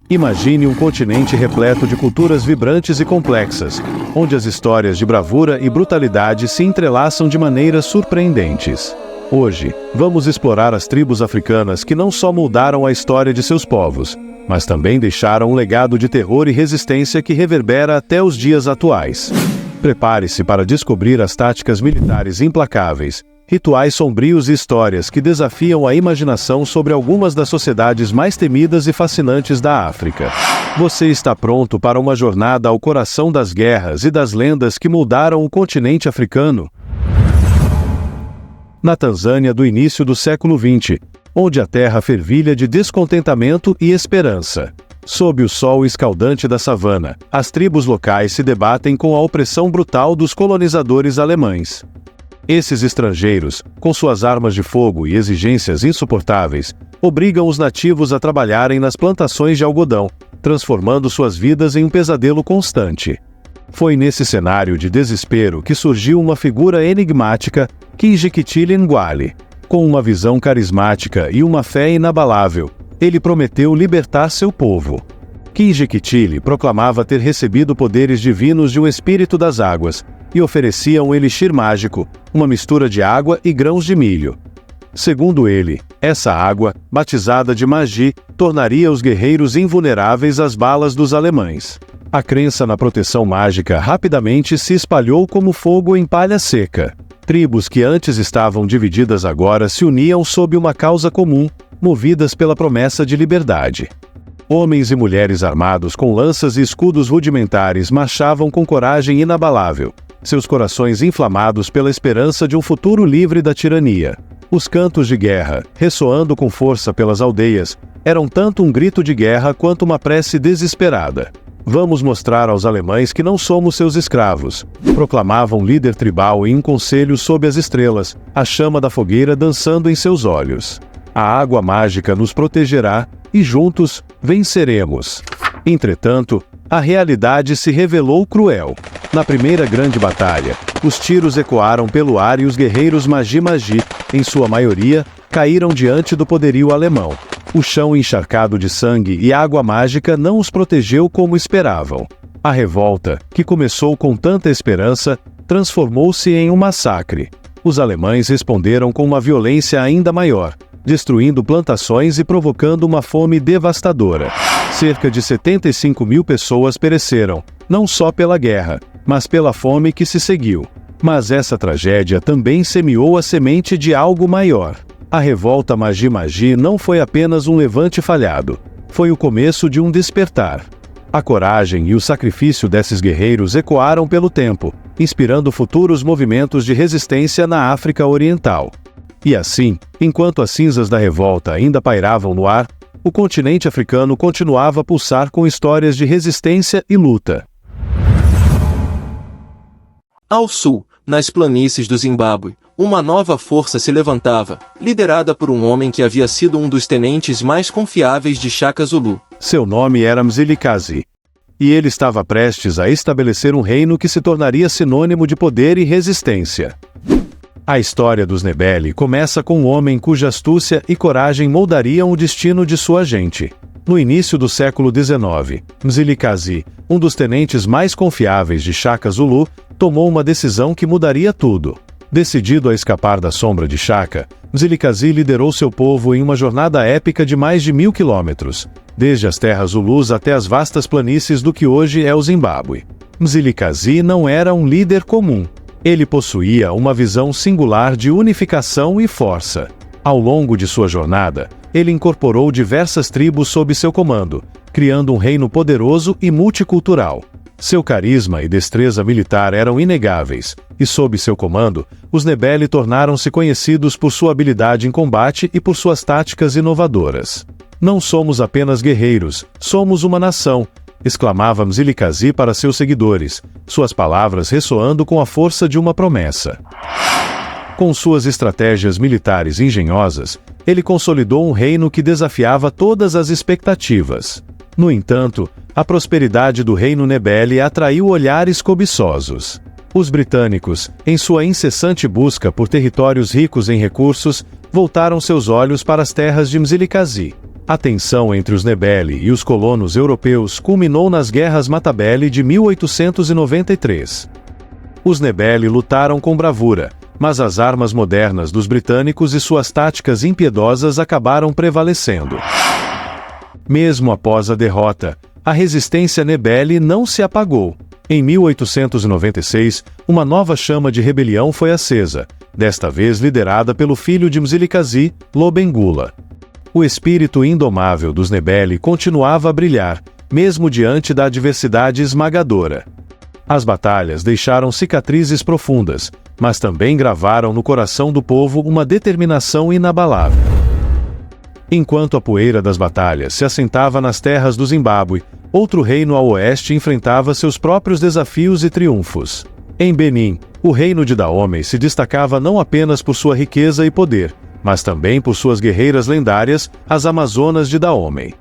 Imagine um continente repleto de culturas vibrantes e complexas, onde as histórias de bravura e brutalidade se entrelaçam de maneiras surpreendentes. Hoje, vamos explorar as tribos africanas que não só moldaram a história de seus povos, mas também deixaram um legado de terror e resistência que reverbera até os dias atuais. Prepare-se para descobrir as táticas militares implacáveis, rituais sombrios e histórias que desafiam a imaginação sobre algumas das sociedades mais temidas e fascinantes da África. Você está pronto para uma jornada ao coração das guerras e das lendas que moldaram o continente africano? Na Tanzânia do início do século XX, onde a terra fervilha de descontentamento e esperança. Sob o sol escaldante da savana, as tribos locais se debatem com a opressão brutal dos colonizadores alemães. Esses estrangeiros, com suas armas de fogo e exigências insuportáveis, obrigam os nativos a trabalharem nas plantações de algodão, transformando suas vidas em um pesadelo constante. Foi nesse cenário de desespero que surgiu uma figura enigmática, Kinjekitile Ngwale. Com uma visão carismática e uma fé inabalável, ele prometeu libertar seu povo. Kinjekitile proclamava ter recebido poderes divinos de um espírito das águas, e oferecia um elixir mágico, uma mistura de água e grãos de milho. Segundo ele, essa água, batizada de Magi, tornaria os guerreiros invulneráveis às balas dos alemães. A crença na proteção mágica rapidamente se espalhou como fogo em palha seca. Tribos que antes estavam divididas agora se uniam sob uma causa comum, movidas pela promessa de liberdade. Homens e mulheres armados com lanças e escudos rudimentares marchavam com coragem inabalável, seus corações inflamados pela esperança de um futuro livre da tirania. Os cantos de guerra, ressoando com força pelas aldeias, eram tanto um grito de guerra quanto uma prece desesperada. Vamos mostrar aos alemães que não somos seus escravos, proclamava um líder tribal em um conselho sob as estrelas, a chama da fogueira dançando em seus olhos. A água mágica nos protegerá, e juntos, venceremos. Entretanto, a realidade se revelou cruel. Na primeira grande batalha, os tiros ecoaram pelo ar e os guerreiros Magi-Magi, em sua maioria, caíram diante do poderio alemão. O chão encharcado de sangue e água mágica não os protegeu como esperavam. A revolta, que começou com tanta esperança, transformou-se em um massacre. Os alemães responderam com uma violência ainda maior, destruindo plantações e provocando uma fome devastadora. Cerca de 75 mil pessoas pereceram, não só pela guerra, mas pela fome que se seguiu. Mas essa tragédia também semeou a semente de algo maior. A revolta Magi-Magi não foi apenas um levante falhado, foi o começo de um despertar. A coragem e o sacrifício desses guerreiros ecoaram pelo tempo, inspirando futuros movimentos de resistência na África Oriental. E assim, enquanto as cinzas da revolta ainda pairavam no ar, o continente africano continuava a pulsar com histórias de resistência e luta. Ao sul, nas planícies do Zimbábue, uma nova força se levantava, liderada por um homem que havia sido um dos tenentes mais confiáveis de Shaka Zulu. Seu nome era Mzilikazi, e ele estava prestes a estabelecer um reino que se tornaria sinônimo de poder e resistência. A história dos Ndebele começa com um homem cuja astúcia e coragem moldariam o destino de sua gente. No início do século XIX, Mzilikazi, um dos tenentes mais confiáveis de Shaka Zulu, tomou uma decisão que mudaria tudo. Decidido a escapar da sombra de Shaka, Mzilikazi liderou seu povo em uma jornada épica de mais de 1000 quilômetros, desde as terras Zulus até as vastas planícies do que hoje é o Zimbábue. Mzilikazi não era um líder comum. Ele possuía uma visão singular de unificação e força. Ao longo de sua jornada, ele incorporou diversas tribos sob seu comando, criando um reino poderoso e multicultural. Seu carisma e destreza militar eram inegáveis, e sob seu comando, os Ndebele tornaram-se conhecidos por sua habilidade em combate e por suas táticas inovadoras. Não somos apenas guerreiros, somos uma nação, exclamava Mzilikazi para seus seguidores, suas palavras ressoando com a força de uma promessa. Com suas estratégias militares engenhosas, ele consolidou um reino que desafiava todas as expectativas. No entanto, a prosperidade do reino Ndebele atraiu olhares cobiçosos. Os britânicos, em sua incessante busca por territórios ricos em recursos, voltaram seus olhos para as terras de Mzilikazi. A tensão entre os Nebeli e os colonos europeus culminou nas Guerras Matabele de 1893. Os Nebeli lutaram com bravura, mas as armas modernas dos britânicos e suas táticas impiedosas acabaram prevalecendo. Mesmo após a derrota, a resistência Nebeli não se apagou. Em 1896, uma nova chama de rebelião foi acesa, desta vez liderada pelo filho de Mzilikazi, Lobengula. O espírito indomável dos Nebeli continuava a brilhar, mesmo diante da adversidade esmagadora. As batalhas deixaram cicatrizes profundas, mas também gravaram no coração do povo uma determinação inabalável. Enquanto a poeira das batalhas se assentava nas terras do Zimbábue, outro reino ao oeste enfrentava seus próprios desafios e triunfos. Em Benin, o reino de Dahomey se destacava não apenas por sua riqueza e poder, mas também por suas guerreiras lendárias, as Amazonas de Dahomey.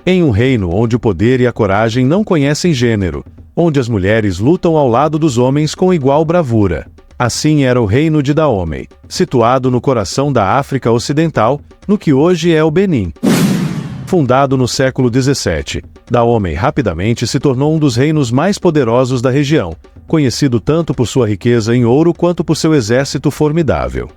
Em um reino onde o poder e a coragem não conhecem gênero, onde as mulheres lutam ao lado dos homens com igual bravura. Assim era o reino de Dahomey, situado no coração da África Ocidental, no que hoje é o Benin. Fundado no século XVII, Dahomey rapidamente se tornou um dos reinos mais poderosos da região, conhecido tanto por sua riqueza em ouro quanto por seu exército formidável.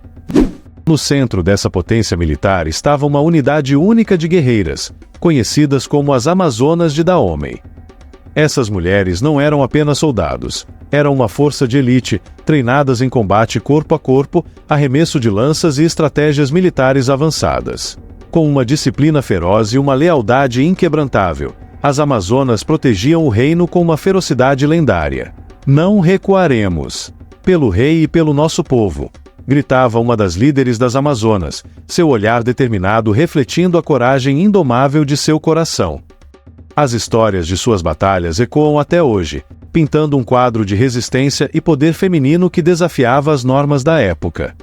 No centro dessa potência militar estava uma unidade única de guerreiras, conhecidas como as Amazonas de Dahomey. Essas mulheres não eram apenas soldados, eram uma força de elite, treinadas em combate corpo a corpo, arremesso de lanças e estratégias militares avançadas. Com uma disciplina feroz e uma lealdade inquebrantável, as Amazonas protegiam o reino com uma ferocidade lendária. "Não recuaremos. Pelo rei e pelo nosso povo", gritava uma das líderes das Amazonas, seu olhar determinado refletindo a coragem indomável de seu coração. As histórias de suas batalhas ecoam até hoje, pintando um quadro de resistência e poder feminino que desafiava as normas da época.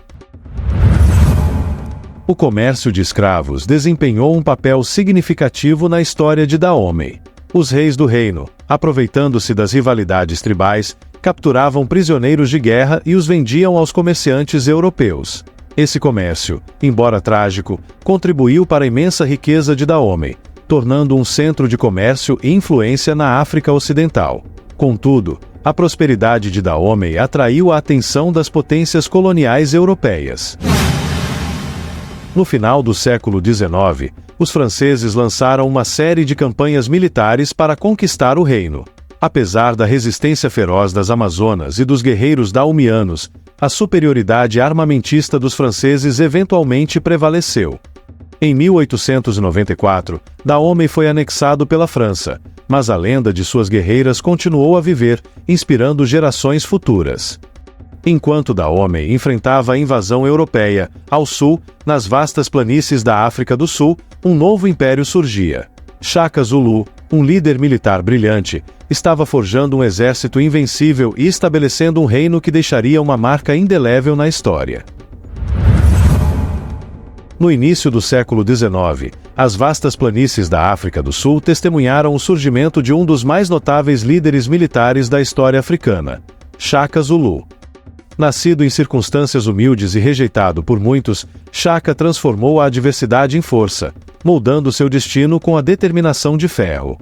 O comércio de escravos desempenhou um papel significativo na história de Dahomey. Os reis do reino, aproveitando-se das rivalidades tribais, capturavam prisioneiros de guerra e os vendiam aos comerciantes europeus. Esse comércio, embora trágico, contribuiu para a imensa riqueza de Dahomey, tornando um centro de comércio e influência na África Ocidental. Contudo, a prosperidade de Dahomey atraiu a atenção das potências coloniais europeias. No final do século XIX, os franceses lançaram uma série de campanhas militares para conquistar o reino. Apesar da resistência feroz das Amazonas e dos guerreiros daomianos, a superioridade armamentista dos franceses eventualmente prevaleceu. Em 1894, Dahomey foi anexado pela França, mas a lenda de suas guerreiras continuou a viver, inspirando gerações futuras. Enquanto Dahomey enfrentava a invasão europeia, ao sul, nas vastas planícies da África do Sul, um novo império surgia. Shaka Zulu, um líder militar brilhante, estava forjando um exército invencível e estabelecendo um reino que deixaria uma marca indelével na história. No início do século XIX, as vastas planícies da África do Sul testemunharam o surgimento de um dos mais notáveis líderes militares da história africana, Shaka Zulu. Nascido em circunstâncias humildes e rejeitado por muitos, Shaka transformou a adversidade em força, moldando seu destino com a determinação de ferro.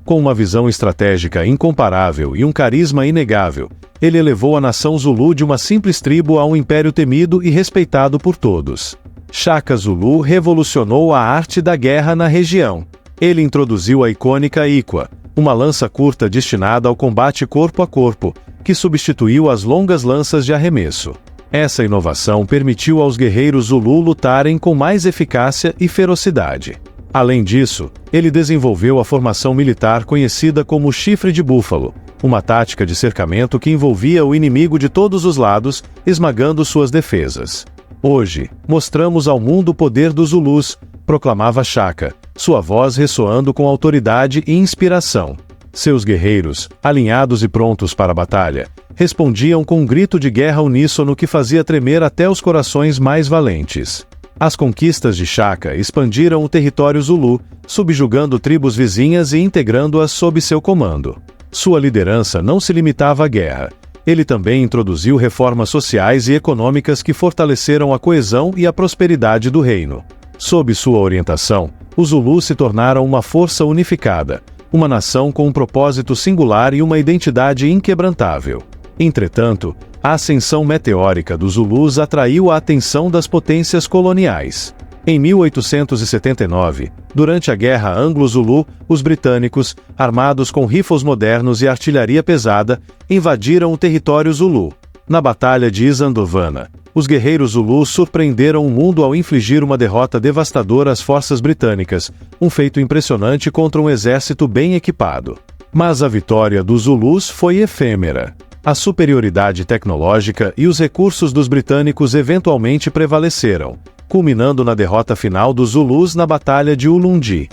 Com uma visão estratégica incomparável e um carisma inegável, ele elevou a nação Zulu de uma simples tribo a um império temido e respeitado por todos. Shaka Zulu revolucionou a arte da guerra na região. Ele introduziu a icônica Ikwa, uma lança curta destinada ao combate corpo a corpo, que substituiu as longas lanças de arremesso. Essa inovação permitiu aos guerreiros Zulu lutarem com mais eficácia e ferocidade. Além disso, ele desenvolveu a formação militar conhecida como chifre de búfalo, uma tática de cercamento que envolvia o inimigo de todos os lados, esmagando suas defesas. "Hoje, mostramos ao mundo o poder dos Zulus", proclamava Shaka, sua voz ressoando com autoridade e inspiração. Seus guerreiros, alinhados e prontos para a batalha, respondiam com um grito de guerra uníssono que fazia tremer até os corações mais valentes. As conquistas de Shaka expandiram o território Zulu, subjugando tribos vizinhas e integrando-as sob seu comando. Sua liderança não se limitava à guerra. Ele também introduziu reformas sociais e econômicas que fortaleceram a coesão e a prosperidade do reino. Sob sua orientação, os Zulus se tornaram uma força unificada, uma nação com um propósito singular e uma identidade inquebrantável. Entretanto, a ascensão meteórica dos Zulus atraiu a atenção das potências coloniais. Em 1879, durante a Guerra Anglo-Zulu, os britânicos, armados com rifles modernos e artilharia pesada, invadiram o território Zulu. Na Batalha de Isandlwana, os guerreiros Zulus surpreenderam o mundo ao infligir uma derrota devastadora às forças britânicas, um feito impressionante contra um exército bem equipado. Mas a vitória dos Zulus foi efêmera. A superioridade tecnológica e os recursos dos britânicos eventualmente prevaleceram, culminando na derrota final dos Zulus na Batalha de Ulundi.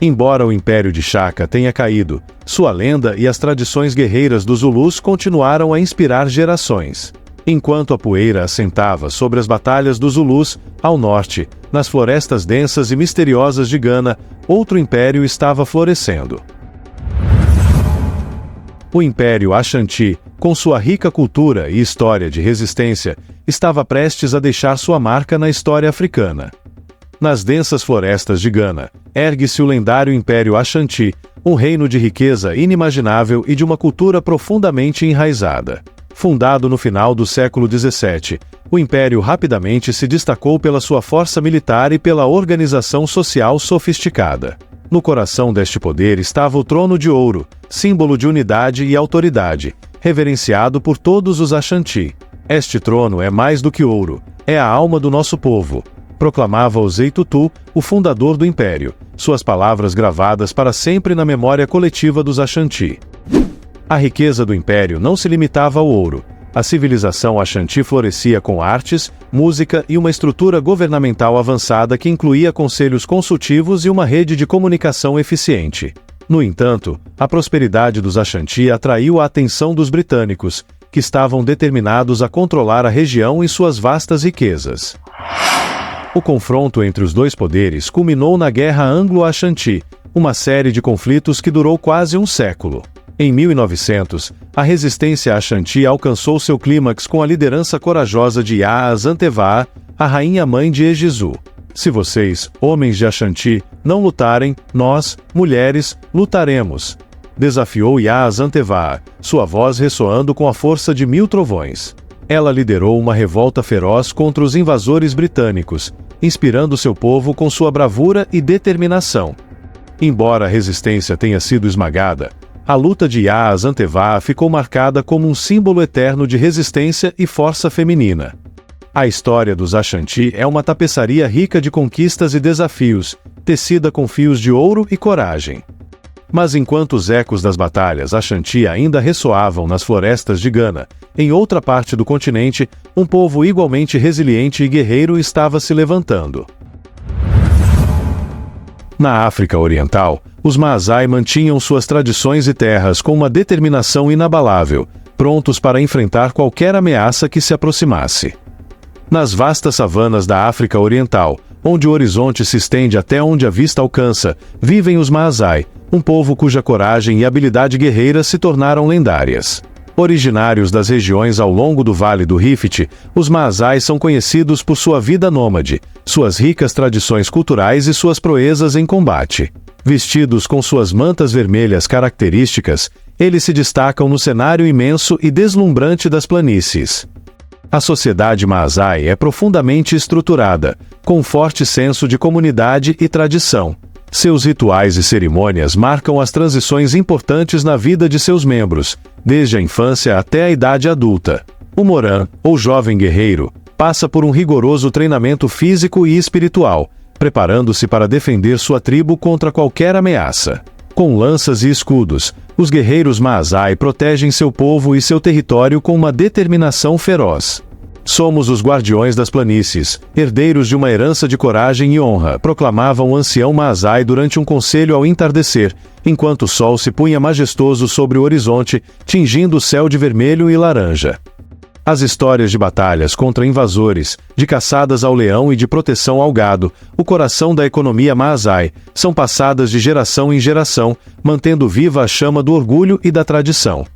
Embora o Império de Shaka tenha caído, sua lenda e as tradições guerreiras dos Zulus continuaram a inspirar gerações. Enquanto a poeira assentava sobre as batalhas dos Zulus, ao norte, nas florestas densas e misteriosas de Gana, outro império estava florescendo. O Império Ashanti, com sua rica cultura e história de resistência, estava prestes a deixar sua marca na história africana. Nas densas florestas de Gana, ergue-se o lendário Império Ashanti, um reino de riqueza inimaginável e de uma cultura profundamente enraizada. Fundado no final do século XVII, o Império rapidamente se destacou pela sua força militar e pela organização social sofisticada. No coração deste poder estava o trono de ouro, símbolo de unidade e autoridade, reverenciado por todos os Ashanti. Este trono é mais do que ouro, é a alma do nosso povo, proclamava Osei Tutu, o fundador do Império, suas palavras gravadas para sempre na memória coletiva dos Ashanti. A riqueza do Império não se limitava ao ouro. A civilização Ashanti florescia com artes, música e uma estrutura governamental avançada que incluía conselhos consultivos e uma rede de comunicação eficiente. No entanto, a prosperidade dos Ashanti atraiu a atenção dos britânicos, que estavam determinados a controlar a região e suas vastas riquezas. O confronto entre os dois poderes culminou na Guerra Anglo-Ashanti, uma série de conflitos que durou quase um século. Em 1900, a resistência Ashanti alcançou seu clímax com a liderança corajosa de Yaa Asantewaa, a rainha-mãe de Egizu. Se vocês, homens de Ashanti, não lutarem, nós, mulheres, lutaremos, desafiou Yaa Asantewaa, sua voz ressoando com a força de 1000 trovões. Ela liderou uma revolta feroz contra os invasores britânicos, inspirando seu povo com sua bravura e determinação. Embora a resistência tenha sido esmagada, a luta de Yaa Asantewaa ficou marcada como um símbolo eterno de resistência e força feminina. A história dos Ashanti é uma tapeçaria rica de conquistas e desafios, tecida com fios de ouro e coragem. Mas enquanto os ecos das batalhas Ashanti ainda ressoavam nas florestas de Gana, em outra parte do continente, um povo igualmente resiliente e guerreiro estava se levantando. Na África Oriental, os Maasai mantinham suas tradições e terras com uma determinação inabalável, prontos para enfrentar qualquer ameaça que se aproximasse. Nas vastas savanas da África Oriental, onde o horizonte se estende até onde a vista alcança, vivem os Maasai, um povo cuja coragem e habilidade guerreira se tornaram lendárias. Originários das regiões ao longo do Vale do Rift, os Maasai são conhecidos por sua vida nômade, suas ricas tradições culturais e suas proezas em combate. Vestidos com suas mantas vermelhas características, eles se destacam no cenário imenso e deslumbrante das planícies. A sociedade Maasai é profundamente estruturada, com um forte senso de comunidade e tradição. Seus rituais e cerimônias marcam as transições importantes na vida de seus membros, desde a infância até a idade adulta. O Moran, ou jovem guerreiro, passa por um rigoroso treinamento físico e espiritual, preparando-se para defender sua tribo contra qualquer ameaça. Com lanças e escudos, os guerreiros Maasai protegem seu povo e seu território com uma determinação feroz. Somos os guardiões das planícies, herdeiros de uma herança de coragem e honra, proclamava um ancião Maasai durante um conselho ao entardecer, enquanto o sol se punha majestoso sobre o horizonte, tingindo o céu de vermelho e laranja. As histórias de batalhas contra invasores, de caçadas ao leão e de proteção ao gado, o coração da economia Maasai, são passadas de geração em geração, mantendo viva a chama do orgulho e da tradição.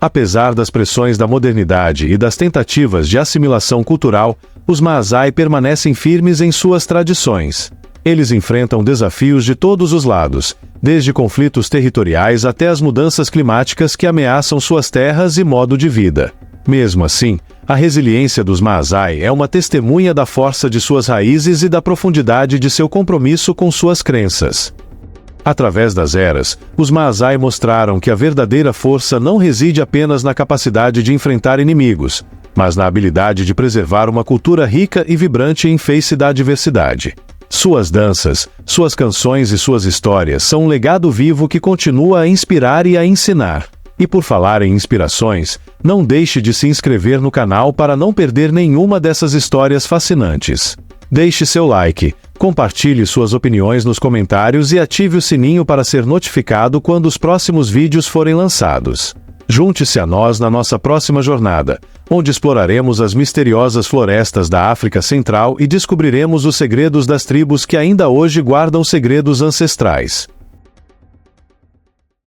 Apesar das pressões da modernidade e das tentativas de assimilação cultural, os Maasai permanecem firmes em suas tradições. Eles enfrentam desafios de todos os lados, desde conflitos territoriais até as mudanças climáticas que ameaçam suas terras e modo de vida. Mesmo assim, a resiliência dos Maasai é uma testemunha da força de suas raízes e da profundidade de seu compromisso com suas crenças. Através das eras, os Maasai mostraram que a verdadeira força não reside apenas na capacidade de enfrentar inimigos, mas na habilidade de preservar uma cultura rica e vibrante em face da adversidade. Suas danças, suas canções e suas histórias são um legado vivo que continua a inspirar e a ensinar. E por falar em inspirações, não deixe de se inscrever no canal para não perder nenhuma dessas histórias fascinantes. Deixe seu like, compartilhe suas opiniões nos comentários e ative o sininho para ser notificado quando os próximos vídeos forem lançados. Junte-se a nós na nossa próxima jornada, onde exploraremos as misteriosas florestas da África Central e descobriremos os segredos das tribos que ainda hoje guardam segredos ancestrais.